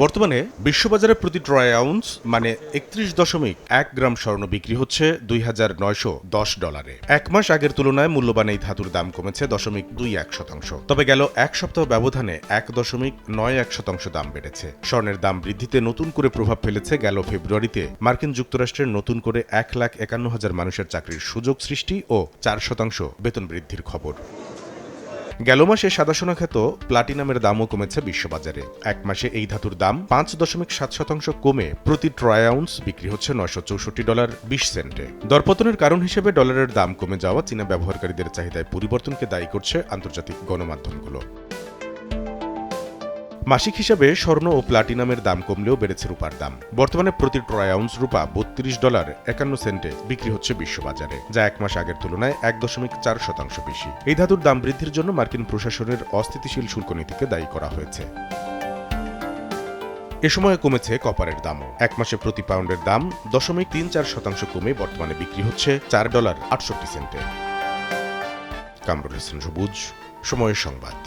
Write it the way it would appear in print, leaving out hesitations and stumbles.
বর্তমানে বিশ্ববাজারে প্রতি Troy ounce মানে ৩১.১ গ্রাম স্বর্ণ বিক্রি হচ্ছে $২,৯১০। এক মাস আগের তুলনায় মূল্যবান এই ধাতুর দাম কমেছে 0.21%। তবে গেল এক সপ্তাহ ব্যবধানে 1.91% দাম বেড়েছে। স্বর্ণের দাম বৃদ্ধিতে নতুন করে প্রভাব ফেলেছে গেল ফেব্রুয়ারিতে মার্কিন যুক্তরাষ্ট্রের নতুন করে 1,51,000 মানুষের চাকরির সুযোগ সৃষ্টি ও 4% বেতন বৃদ্ধির খবর। গেল মাসে সাদাসোনা খ্যাত প্লাটিনামের দামও কমেছে বিশ্ববাজারে। এক মাসে এই ধাতুর দাম 5.7% কমে প্রতি ট্রয় আউন্স বিক্রি হচ্ছে $964.20। দরপতনের কারণ হিসেবে ডলারের দাম কমে যাওয়া চীনা ব্যবহারকারীদের চাহিদায় পরিবর্তনকে দায়ী করছে আন্তর্জাতিক গণমাধ্যমগুলো। মাসিক হিসাবে স্বর্ণ ও প্লাটিনামের দাম কমলেও বেড়েছে রূপার দাম। বর্তমানে প্রতি ট্রয় আউন্স রূপা $32.51 বিক্রি হচ্ছে বিশ্ববাজারে, যা এক মাস আগের তুলনায় 1.4% বেশি। এই ধাতুর দাম বৃদ্ধির জন্য মার্কিন প্রশাসনের অস্থিতিশীল শুল্ক নীতিকে দায়ী করা হয়েছে। এ সময় কমেছে কপারের দামও। এক মাসে প্রতি পাউন্ডের দাম 0.34% কমে বর্তমানে বিক্রি হচ্ছে $4.68। কামরুল হাসান সবুজ, সময়ের সংবাদ।